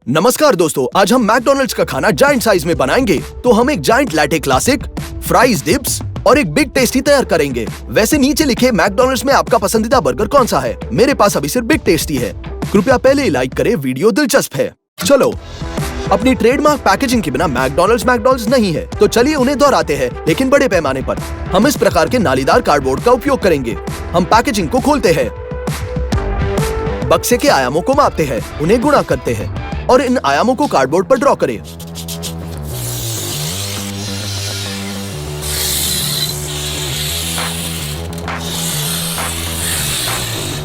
नमस्कार दोस्तों, आज हम मैकडॉनल्ड्स का खाना जायंट साइज में बनाएंगे। तो हम एक giant latte classic, fries dips और एक बिग टेस्टी तैयार करेंगे। वैसे नीचे लिखे मैकडॉनल्ड्स में आपका पसंदीदा बर्गर कौन सा है? मेरे पास अभी सिर्फ बिग टेस्टी है। कृपया पहले ही लाइक करें, वीडियो दिलचस्प है। चलो, अपनी ट्रेडमार्क पैकेजिंग के बिना मैकडॉनल्ड्स नहीं है, तो चलिए उन्हें दोहराते हैं, लेकिन बड़े पैमाने पर। हम इस प्रकार के नालीदार कार्डबोर्ड का उपयोग करेंगे। हम पैकेजिंग को खोलते हैं, बक्से के आयामों को मापते हैं, उन्हें गुणा करते हैं और इन आयामों को कार्डबोर्ड पर ड्रॉ करें।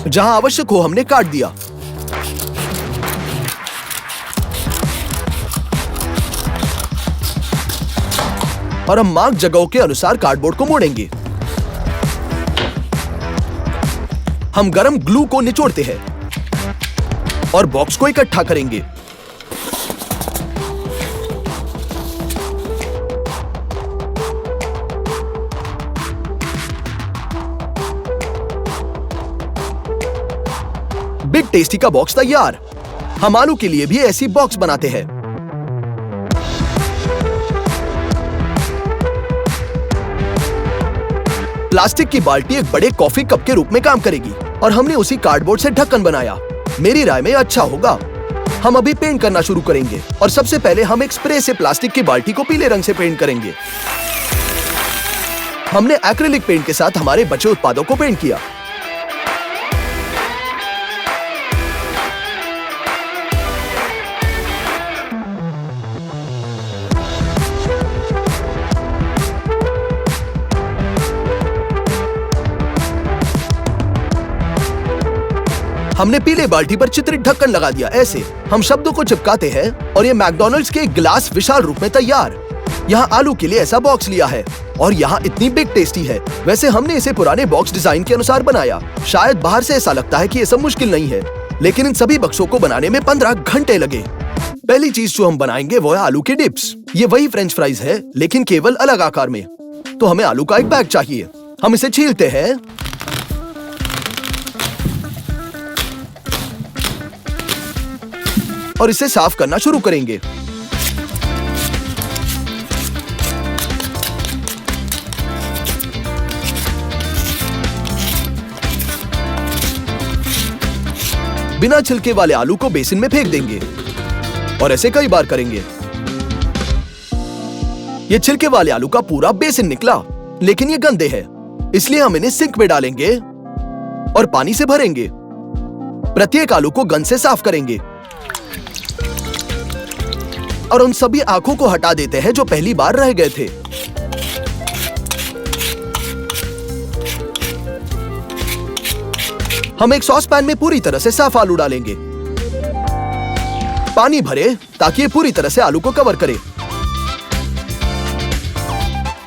जहां आवश्यक हो हमने काट दिया। और हम मार्क जगहों के अनुसार कार्डबोर्ड को मोड़ेंगे। हम गरम ग्लू को निचोड़ते हैं और बॉक्स को इकट्ठा करेंगे। बिग टेस्टी का बॉक्स तैयार। हम आलू के लिए भी ऐसी बॉक्स बनाते हैं। प्लास्टिक की बाल्टी एक बड़े कॉफी कप के रूप में काम करेगी और हमने उसी कार्डबोर्ड से ढक्कन बनाया। मेरी राय में अच्छा होगा। हम अभी पेंट करना शुरू करेंगे और सबसे पहले हम एक स्प्रे से प्लास्टिक की बाल्टी को पीले रंग से पेंट करेंगे। हमने एक्रिलिक पेंट के साथ हमारे बचे उत्पादों को पेंट किया। हमने पीले बाल्टी पर चित्रित ढक्कन लगा दिया। ऐसे हम शब्दों को चिपकाते हैं और ये मैकडॉनल्ड्स के गिलास विशाल रूप में तैयार। यहाँ आलू के लिए ऐसा बॉक्स लिया है और यहाँ इतनी बिग टेस्टी है। वैसे हमने इसे पुराने बॉक्स डिजाइन के अनुसार बनाया। शायद बाहर से ऐसा लगता है कि ये सब मुश्किल नहीं है, लेकिन इन सभी बक्सों को बनाने में 15 घंटे लगे। पहली चीज जो हम बनाएंगे वो है आलू के डिप्स। ये वही फ्रेंच फ्राइज है, लेकिन केवल अलग आकार में। तो हमें आलू का एक बैग चाहिए। हम इसे छीलते हैं और इसे साफ करना शुरू करेंगे। बिना छिलके वाले आलू को बेसिन में फेंक देंगे और ऐसे कई बार करेंगे। ये छिलके वाले आलू का पूरा बेसिन निकला, लेकिन ये गंदे हैं, इसलिए हम इन्हें सिंक में डालेंगे और पानी से भरेंगे। प्रत्येक आलू को गंद से साफ करेंगे और उन सभी आंखों को हटा देते हैं जो पहली बार रह गए थे। हम एक सॉस पैन में पूरी तरह से साफ आलू डालेंगे। पानी भरे ताकि ये पूरी तरह से आलू को कवर करे।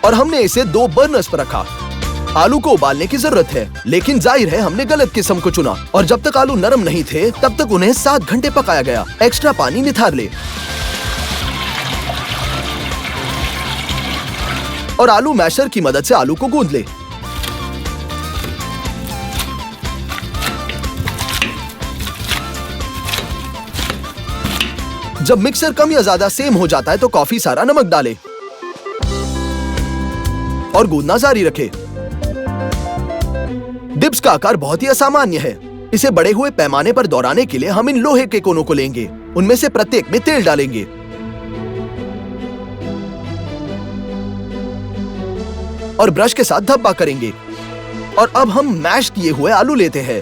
और हमने इसे 2 बर्नर्स पर रखा। आलू को उबालने की जरूरत है, लेकिन जाहिर है हमने गलत किस्म को चुना और जब तक आलू नरम नहीं थे तब तक उन्हें 7 घंटे पकाया गया। एक्स्ट्रा पानी निथार ले और आलू मैशर की मदद से आलू को गूंद ले। जब मिक्सर कम या ज्यादा सेम हो जाता है तो काफी सारा नमक डाले और गूंदना जारी रखे। डिप्स का आकार बहुत ही असामान्य है। इसे बड़े हुए पैमाने पर दोहराने के लिए हम इन लोहे के कोनों को लेंगे। उनमें से प्रत्येक में तेल डालेंगे और ब्रश के साथ धब्बा करेंगे। और अब हम मैश किए हुए आलू लेते हैं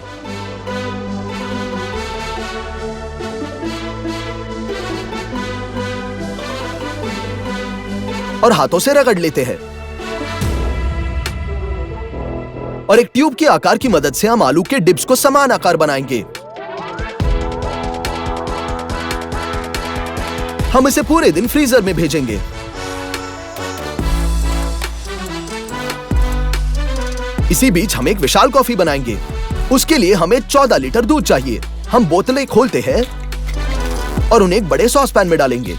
और हाथों से रगड़ लेते हैं और एक ट्यूब के आकार की मदद से हम आलू के डिप्स को समान आकार बनाएंगे। हम इसे पूरे दिन फ्रीजर में भेजेंगे। इसी बीच हम एक विशाल कॉफी बनाएंगे। उसके लिए हमें 14 लीटर दूध चाहिए। हम बोतलें खोलते हैं और उन्हें एक बड़े सॉस पैन में डालेंगे।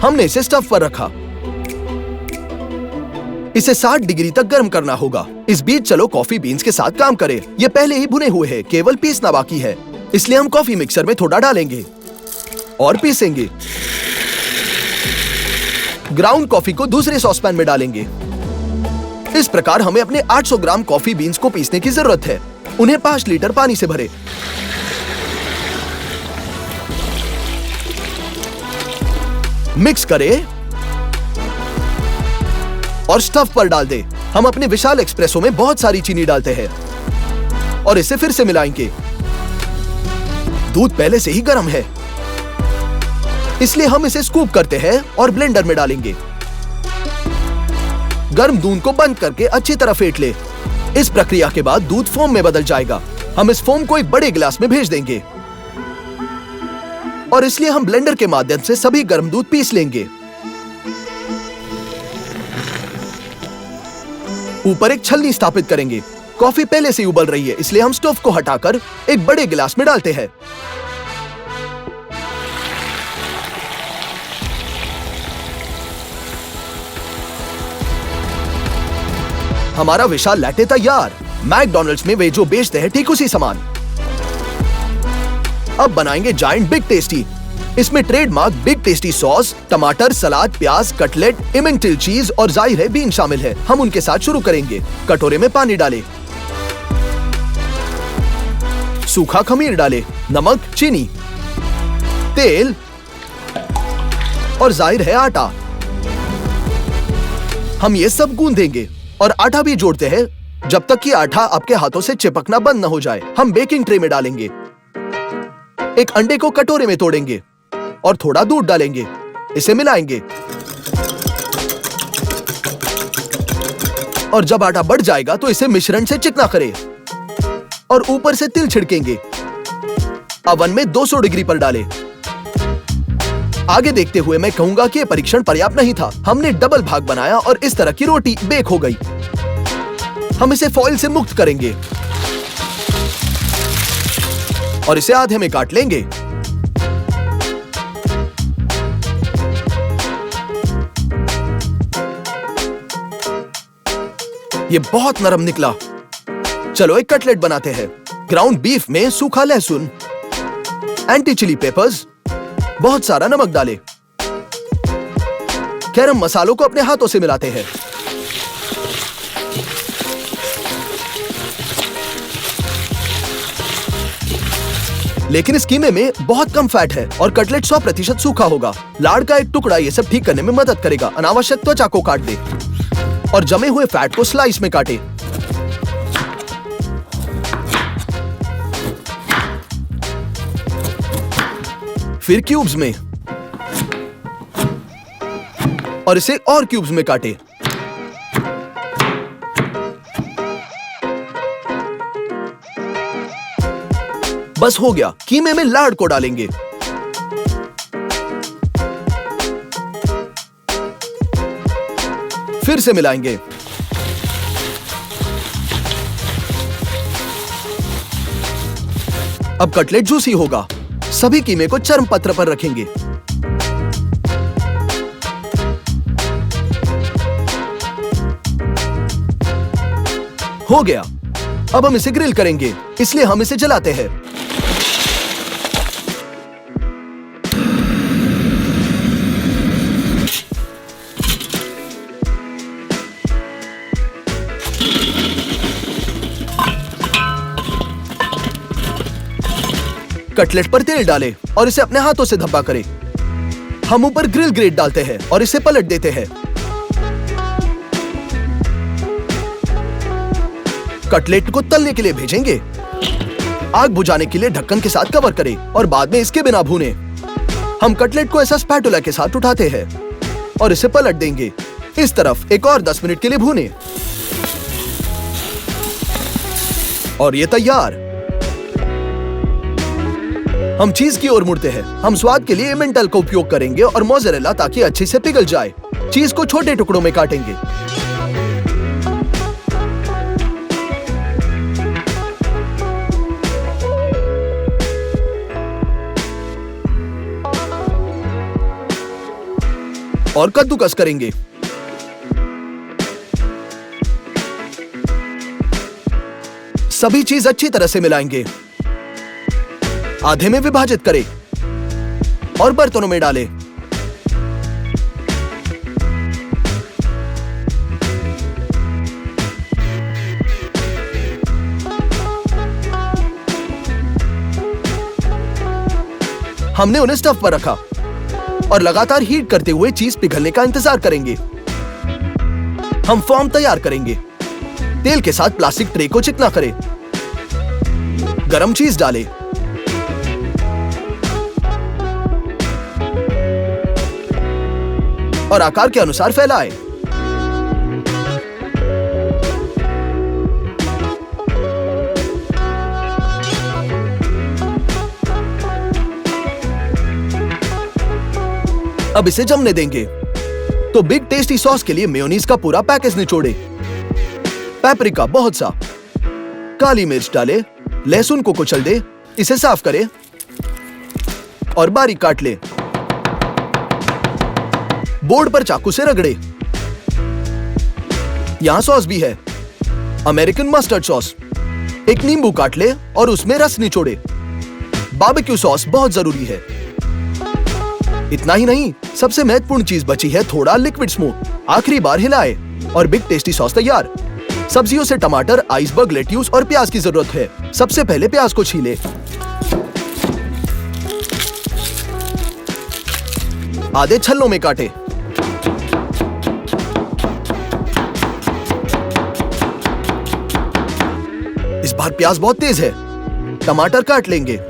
हमने इसे स्टव पर रखा। इसे 60 डिग्री तक गर्म करना होगा। इस बीच चलो कॉफी बीन्स के साथ काम करें। ये पहले ही भुने हुए हैं, केवल पीसना बाकी है। इसलिए हम कॉफी मिक्सर में थोड़ा डालेंगे और पीसेंगे। ग्राउंड कॉफी को दूसरे सॉसपैन में डालेंगे। इस प्रकार हमें अपने 800 ग्राम कॉफी बीन्स को पीसने की जरूरत है। उन्हें 5 लीटर पानी से भरें। मिक्स करें और स्टव पर डाल दें। हम अपने विशाल एक्सप्रेसो में बहुत सारी चीनी डालते हैं और इसे फिर से मिलाएंगे। दूध पहले से ही गर्म है, इसलिए हम इसे स्कूप करते हैं और ब्लेंडर में डालेंगे। गर्म दूध को बंद करके अच्छी तरह फेंट ले। इस प्रक्रिया के बाद दूध फोम में बदल जाएगा। हम इस फोम को एक बड़े गिलास में भेज देंगे और इसलिए हम ब्लेंडर के माध्यम से सभी गर्म दूध पीस लेंगे। ऊपर एक छलनी स्थापित करेंगे। कॉफी पहले से ही उबल रही है, इसलिए हम स्टोव को हटाकर एक बड़े गिलास में डालते हैं। हमारा विशाल लैटे तैयार। मैकडॉनल्ड्स में वे जो बेचते हैं ठीक उसी समान। अब बनाएंगे जायंट बिग टेस्टी। इसमें ट्रेडमार्क बिग टेस्टी सॉस, टमाटर, सलाद, प्याज, कटलेट, इमेंटिल चीज और जाहिर है बीन शामिल है। हम उनके साथ शुरू करेंगे। कटोरे में पानी डालें, सूखा खमीर डालें, नमक, चीनी, तेल और जाहिर है आटा। हम ये सब गूंदेंगे और आटा भी जोड़ते हैं जब तक कि आटा आपके हाथों से चिपकना बंद न हो जाए। हम बेकिंग ट्रे में डालेंगे। एक अंडे को कटोरे में तोड़ेंगे और थोड़ा दूध डालेंगे। इसे मिलाएंगे और जब आटा बढ़ जाएगा तो इसे मिश्रण से चिकना करें और ऊपर से तिल छिड़केंगे। अवन में 200 डिग्री पर डालें। आगे देखते हुए मैं कहूंगा कि यह परीक्षण पर्याप्त नहीं था। हमने डबल भाग बनाया और इस तरह की रोटी बेक हो गई। हम इसे फॉइल से मुक्त करेंगे और इसे आधे में काट लेंगे। ये बहुत नरम निकला। चलो एक कटलेट बनाते हैं। ग्राउंड बीफ में सूखा लहसुन, एंटी चिली पेपर्स, बहुत सारा नमक डालें। गरम मसालों को अपने हाथों से मिलाते हैं। लेकिन इस कीमे में बहुत कम फैट है और कटलेट 100% सूखा होगा। लाड़ का एक टुकड़ा ये सब ठीक करने में मदद करेगा। अनावश्यक त्वचा को काट दे और जमे हुए फैट को स्लाइस में काटे। फिर क्यूब्स में और इसे और क्यूब्स में काटे। बस हो गया। कीमे में लाड़ को डालेंगे। फिर से मिलाएंगे। अब कटलेट जूसी होगा। सभी कीमे को चर्म पत्र पर रखेंगे। हो गया। अब हम इसे ग्रिल करेंगे, इसलिए हम इसे जलाते हैं। कटलेट पर तेल डालें और इसे अपने हाथों से धब्बा करें। हम ऊपर ग्रिल ग्रेट डालते हैं और इसे पलट देते हैं। कटलेट को तलने के लिए भेजेंगे। आग बुझाने के लिए ढक्कन के साथ कवर करें और बाद में इसके बिना भूने। हम कटलेट को ऐसा स्पैटुला के साथ उठाते हैं और इसे पलट देंगे। इस तरफ एक और 10 मिनट के लिए भूने और ये तैयार। हम चीज की ओर मुड़ते हैं। हम स्वाद के लिए एमेंटल का उपयोग करेंगे और मोज़रेला ताकि अच्छे से पिघल जाए। चीज को छोटे टुकड़ों में काटेंगे। और कद्दूकस करेंगे। सभी चीज अच्छी तरह से मिलाएंगे। आधे में विभाजित करें और बर्तनों में डालें। हमने उन्हें स्टफ पर रखा और लगातार हीट करते हुए चीज पिघलने का इंतजार करेंगे। हम फॉर्म तैयार करेंगे। तेल के साथ प्लास्टिक ट्रे को चिकना करें। गरम चीज डालें। और आकार के अनुसार फैलाएं। अब इसे जमने देंगे। तो बिग टेस्टी सॉस के लिए मेयोनीज का पूरा पैकेज निचोड़े। पेपरिका बहुत सा, काली मिर्च डाले, लहसुन को कुचल दे, इसे साफ करें और बारीक काट ले। बोर्ड पर चाकू से रगड़े। यहां सॉस भी है, अमेरिकन मस्टर्ड सॉस। एक नींबू काट ले और उसमें रस निचोड़े। बारबेक्यू सॉस बहुत जरूरी है। इतना ही नहीं, सबसे महत्वपूर्ण चीज बची है, थोड़ा लिक्विड स्मोक। आखिरी बार हिलाए और बिग टेस्टी सॉस तैयार। सब्जियों से टमाटर, आइसबर्ग, लेट्यूस और प्याज की जरूरत है। सबसे पहले प्याज को छीले। आधे छल्लों में काटे। इस बार प्याज बहुत तेज है। टमाटर काट लेंगे।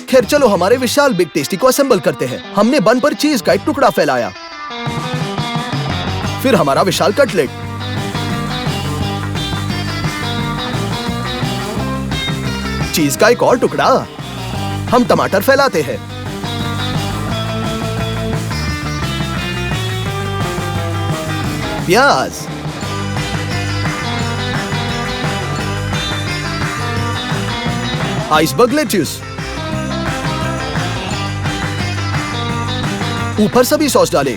खैर चलो हमारे विशाल बिग टेस्टी को असेंबल करते हैं। हमने बन पर चीज का एक टुकड़ा फैलाया, फिर हमारा विशाल कटलेट, चीज का एक और टुकड़ा। हम टमाटर फैलाते हैं, प्याज, आइसबर्ग लेट्यूस, ऊपर सभी सॉस डालें।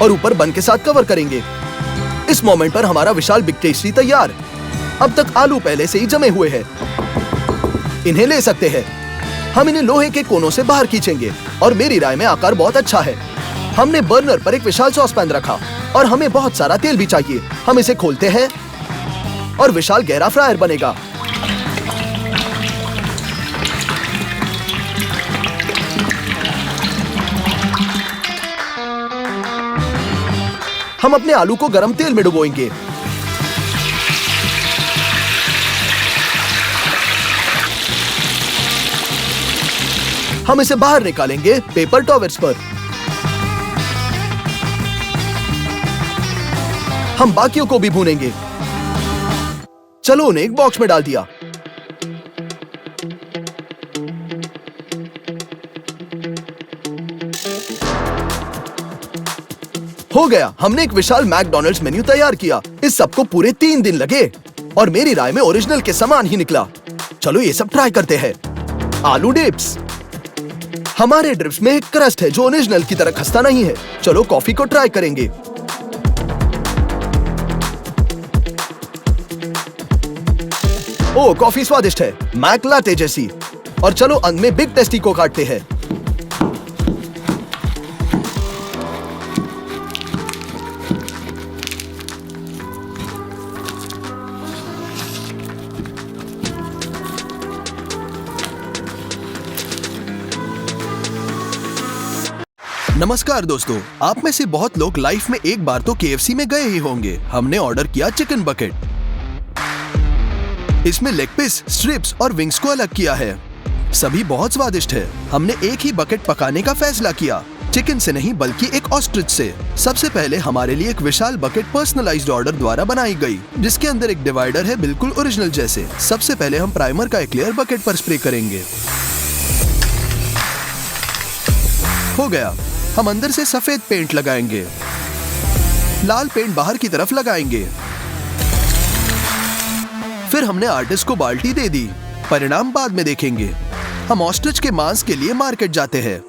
और ऊपर बन के साथ कवर करेंगे। इस मोमेंट पर हमारा विशाल बिग टेस्टी तैयार। अब तक आलू पहले से ही जमे हुए हैं। इन्हें ले सकते हैं। हम इन्हें लोहे के कोनों से बाहर खींचेंगे और मेरी राय में आकार बहुत अच्छा है। हमने बर्नर पर एक विशाल सॉस पैन रखा और हमें बहुत सारा तेल भी चाहिए। हम इसे खोलते हैं और विशाल गहरा फ्रायर बनेगा। हम अपने आलू को गरम तेल में डुबोएंगे। हम इसे बाहर निकालेंगे पेपर टॉवेल्स पर। हम बाकियों को भी भूनेंगे। चलो उन्हें एक बॉक्स में डाल दिया। हो गया, हमने एक विशाल मैकडॉनल्ड्स मेन्यू तैयार किया। इस सबको पूरे 3 दिन लगे और मेरी राय में ओरिजिनल के समान ही निकला। चलो ये सब ट्राई करते हैं। आलू डिप्स। हमारे डिप्स में एक क्रस्ट है जो ओरिजिनल की तरह खस्ता नहीं है। चलो कॉफी को ट्राई करेंगे। ओ, कॉफी स्वादिष्ट है, मैक लाटे जैसी। और चलो अंत में बिग टेस्टी को काटते हैं। नमस्कार दोस्तों, आप में से बहुत लोग लाइफ में एक बार तो KFC में गए ही होंगे। हमने ऑर्डर किया चिकन बकेट। इसमें लेग पीस, स्ट्रिप्स और विंग्स को अलग किया है। सभी बहुत स्वादिष्ट है। हमने एक ही बकेट पकाने का फैसला किया, चिकन से नहीं बल्कि एक ऑस्ट्रिच से। सबसे पहले हमारे लिए एक विशाल बकेट पर्सनलाइज्ड ऑर्डर द्वारा बनाई गई, जिसके अंदर एक डिवाइडर है बिल्कुल ओरिजिनल जैसे। सबसे पहले हम प्राइमर का एक लेयर बकेट पर स्प्रे करेंगे। हो गया। हम अंदर से सफेद पेंट लगाएंगे, लाल पेंट बाहर की तरफ लगाएंगे। फिर हमने आर्टिस्ट को बाल्टी दे दी, परिणाम बाद में देखेंगे। हम ऑस्ट्रिच के मांस के लिए मार्केट जाते हैं।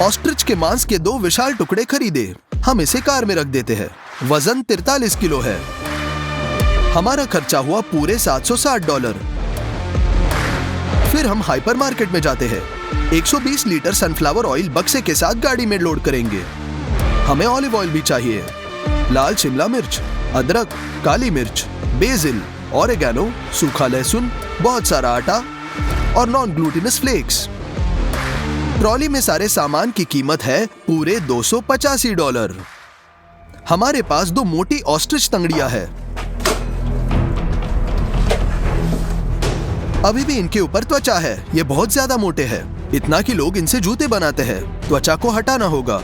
ऑस्ट्रिच के मांस के 2 विशाल टुकड़े खरीदे। हम इसे कार में रख देते हैं। वजन 43 किलो है। हमारा खर्चा हुआ पूरे $760। फिर हम हाइपर मार्केट में जाते हैं। 120 लीटर सनफ्लावर ऑयल बक्से के साथ गाड़ी में लोड करेंगे। हमें ऑलिव ऑयल भी चाहिए, लाल शिमला मिर्च, अदरक, काली मिर्च, बेसिल, ऑरिगेनो, सूखा लहसुन, बहुत सारा आटा और नॉन ग्लूटिनस फ्लेक्स। ट्रॉली में सारे सामान की कीमत है पूरे $285। हमारे पास 2 मोटी ऑस्ट्रिच तंगड़ियां है। अभी भी इनके ऊपर त्वचा है। ये बहुत ज्यादा मोटे हैं, इतना कि लोग इनसे जूते बनाते हैं। त्वचा को हटाना होगा।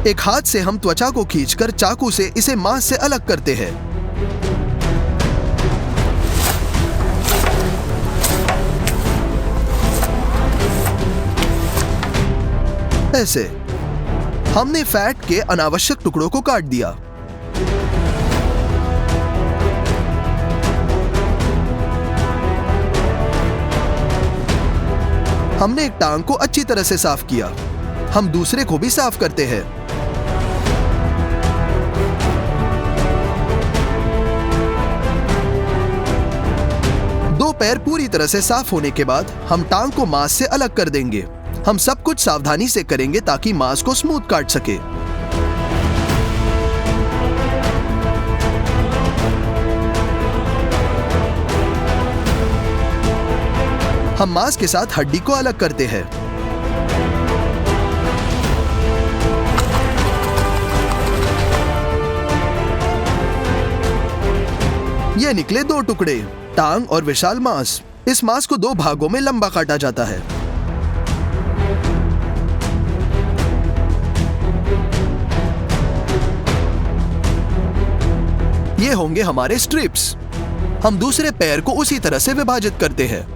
एक हाथ से हम त्वचा को खींचकर चाकू से इसे मांस से अलग करते हैं। ऐसे हमने फैट के अनावश्यक टुकड़ों को काट दिया। हमने एक टांग को अच्छी तरह से साफ किया। हम दूसरे को भी साफ करते हैं। दो पैर पूरी तरह से साफ होने के बाद हम टांग को मांस से अलग कर देंगे। हम सब कुछ सावधानी से करेंगे ताकि मांस को स्मूथ काट सके। हम मांस के साथ हड्डी को अलग करते हैं। ये निकले 2 टुकड़े, टांग और विशाल मांस। इस मांस को 2 भागों में लंबा काटा जाता है। ये होंगे हमारे स्ट्रिप्स। हम दूसरे पैर को उसी तरह से विभाजित करते हैं।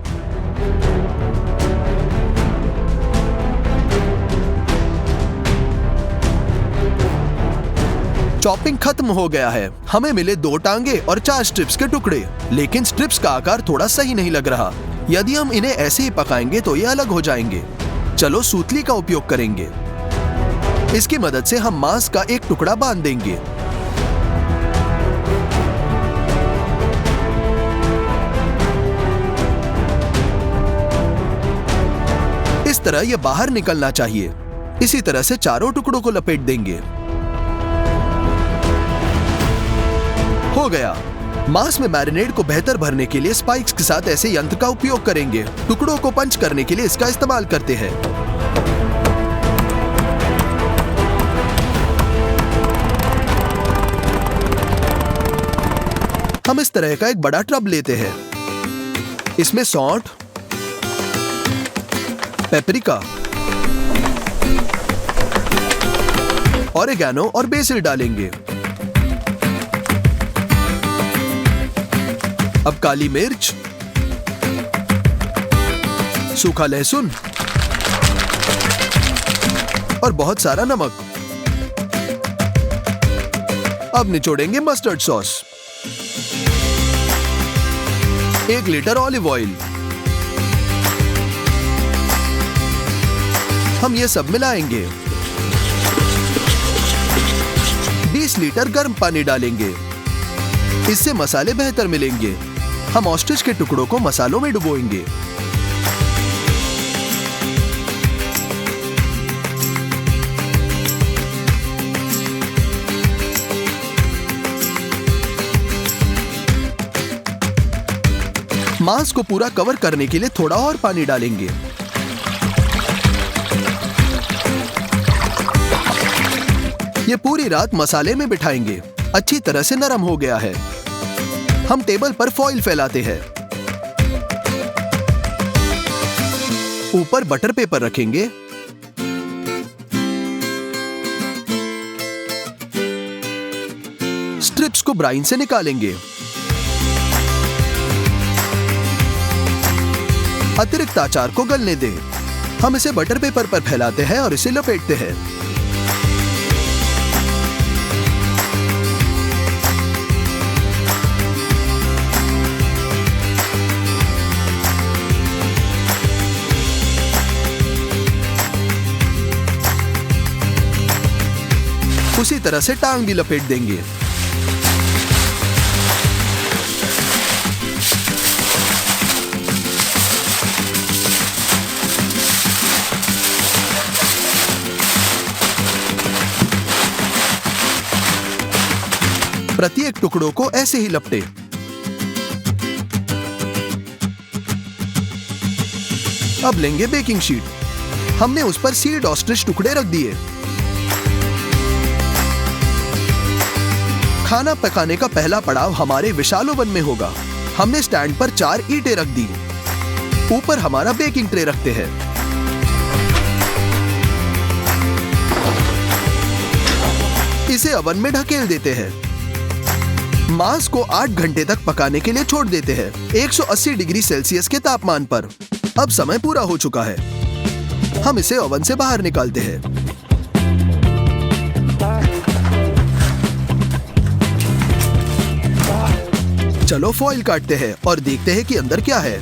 चॉपिंग खत्म हो गया है। हमें मिले 2 टांगे और 4 स्ट्रिप्स के टुकड़े, लेकिन स्ट्रिप्स का आकार थोड़ा सही नहीं लग रहा। यदि हम इन्हें ऐसे ही पकाएंगे तो ये अलग हो जाएंगे। चलो सूतली का उपयोग करेंगे। इसकी मदद से हम मांस का एक टुकड़ा बांध देंगे। इस तरह यह बाहर निकलना चाहिए। इसी तरह से चारों टुकड़ों को लपेट देंगे। हो गया। मांस में मैरिनेड को बेहतर भरने के लिए स्पाइक्स के साथ ऐसे यंत्र का उपयोग करेंगे। टुकड़ों को पंच करने के लिए इसका इस्तेमाल करते हैं। हम इस तरह का एक बड़ा टब लेते हैं। इसमें सौंठ, पेपरिका, ऑरिगेनो और बेसिल डालेंगे। अब काली मिर्च, सूखा लहसुन और बहुत सारा नमक। अब निचोड़ेंगे mustard sauce, 1 litre olive oil. हम ये सब मिलाएंगे। 20 लीटर गर्म पानी डालेंगे। इससे मसाले बेहतर मिलेंगे। हम ऑस्ट्रिच के टुकड़ों को मसालों में डुबोएंगे। मांस को पूरा कवर करने के लिए थोड़ा और पानी डालेंगे। ये पूरी रात मसाले में बिठाएंगे। अच्छी तरह से नरम हो गया है। हम टेबल पर फॉइल फैलाते हैं। ऊपर बटर पेपर रखेंगे। स्ट्रिप्स को ब्राइन से निकालेंगे। अतिरिक्त अचार को गलने दें। हम इसे बटर पेपर पर फैलाते हैं और इसे लपेटते हैं। उसी तरह से टांग भी लपेट देंगे। प्रत्येक टुकड़ों को ऐसे ही लपटे। अब लेंगे बेकिंग शीट। हमने उस पर सील्ड ऑस्ट्रिच टुकड़े रख दिए। खाना पकाने का पहला पड़ाव हमारे विशाल ओवन में होगा। हमने स्टैंड पर 4 ईंटें रख दी। ऊपर हमारा बेकिंग ट्रे रखते हैं। इसे ओवन में ढकेल देते हैं। मांस को 8 घंटे तक पकाने के लिए छोड़ देते हैं 180 डिग्री सेल्सियस के तापमान पर। अब समय पूरा हो चुका है। हम इसे ओवन से बाहर निकालते हैं। चलो फॉइल काटते हैं और देखते हैं कि अंदर क्या है।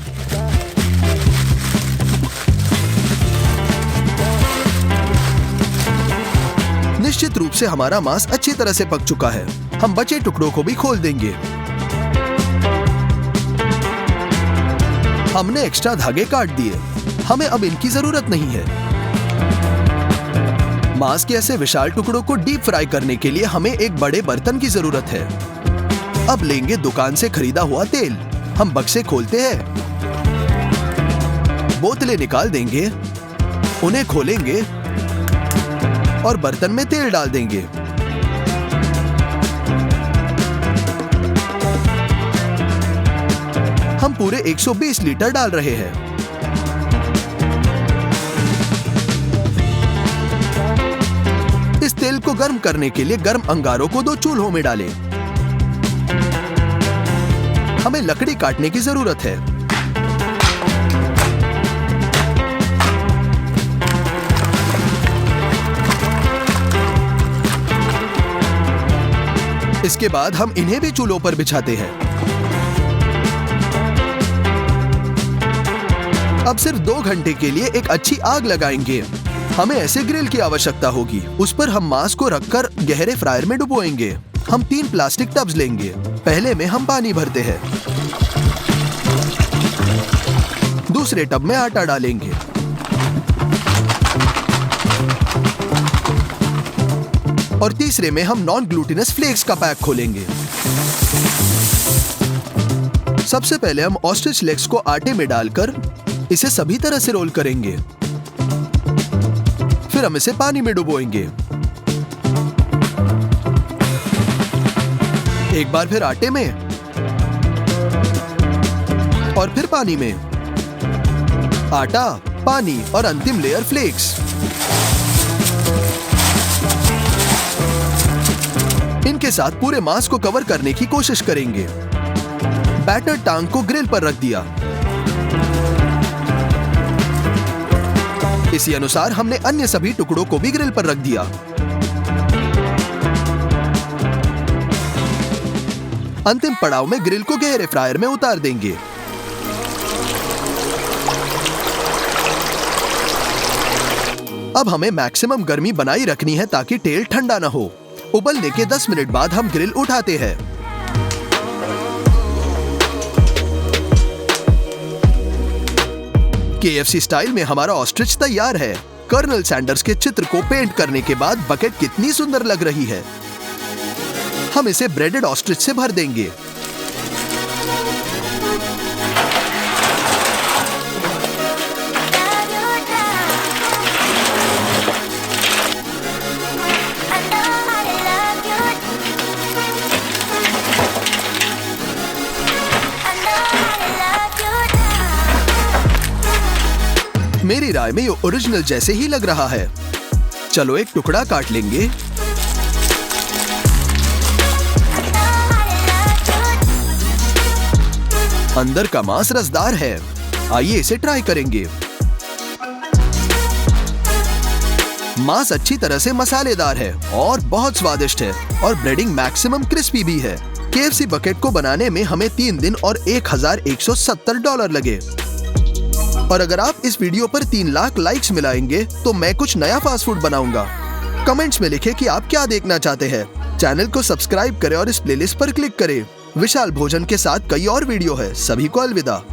निश्चित रूप से हमारा मांस अच्छी तरह से पक चुका है। हम बचे टुकड़ों को भी खोल देंगे। हमने एक्स्ट्रा धागे काट दिए। हमें अब इनकी जरूरत नहीं है। मांस के ऐसे विशाल टुकड़ों को डीप फ्राई करने के लिए हमें एक बड़े बर्तन की जरूरत है। अब लेंगे दुकान से खरीदा हुआ तेल। हम बक्से खोलते हैं, बोतलें निकाल देंगे, उन्हें खोलेंगे और बर्तन में तेल डाल देंगे। हम पूरे 120 लीटर डाल रहे हैं। इस तेल को गर्म करने के लिए गर्म अंगारों को 2 चूल्हों में डालें। हमें लकड़ी काटने की जरूरत है। इसके बाद हम इन्हें भी चूल्हों पर बिछाते हैं। अब सिर्फ 2 घंटे के लिए एक अच्छी आग लगाएंगे। हमें ऐसे ग्रिल की आवश्यकता होगी। उस पर हम मांस को रखकर गहरे फ्रायर में डुबोएंगे। हम 3 प्लास्टिक टब्स लेंगे। पहले में हम पानी भरते हैं। दूसरे टब में आटा डालेंगे। और तीसरे में हम नॉन ग्लूटिनस फ्लेक्स का पैक खोलेंगे। सबसे पहले हम ऑस्ट्रिच लेग्स को आटे में डालकर इसे सभी तरह से रोल करेंगे। फिर हम इसे पानी में डुबोएंगे। एक बार फिर आटे में और फिर पानी में। आटा, पानी और अंतिम लेयर फ्लेक्स। इनके साथ पूरे मांस को कवर करने की कोशिश करेंगे। बैटर टांग को ग्रिल पर रख दिया। इसी अनुसार हमने अन्य सभी टुकड़ों को भी ग्रिल पर रख दिया। अंतिम पड़ाव में ग्रिल को गहरे फ्रायर में उतार देंगे। अब हमें मैक्सिमम गर्मी बनाई रखनी है ताकि तेल ठंडा ना हो। उबलने के 10 मिनट बाद हम ग्रिल उठाते हैं। KFC स्टाइल में हमारा ऑस्ट्रिच तैयार है। कर्नल सैंडर्स के चित्र को पेंट करने के बाद बकेट कितनी सुंदर लग रही है। हम इसे ब्रेडेड ऑस्ट्रिच से भर देंगे। मेरी राय में ये ओरिजिनल जैसे ही लग रहा है। चलो एक टुकड़ा काट लेंगे। अंदर का मांस रसदार है। आइए इसे ट्राई करेंगे। मांस अच्छी तरह से मसालेदार है और बहुत स्वादिष्ट है और ब्रेडिंग मैक्सिमम क्रिस्पी भी है। KFC बकेट को बनाने में हमें 3 दिन और $1170 लगे। और अगर आप इस वीडियो पर 3 लाख लाइक्स मिलाएंगे तो मैं कुछ नया फास्ट फूड बनाऊंगा। कमेंट्स में लिखें कि आप क्या देखना चाहते हैं। चैनल को सब्सक्राइब करें और इस प्लेलिस्ट पर क्लिक करें। विशाल भोजन के साथ कई और वीडियो है। सभी को अलविदा।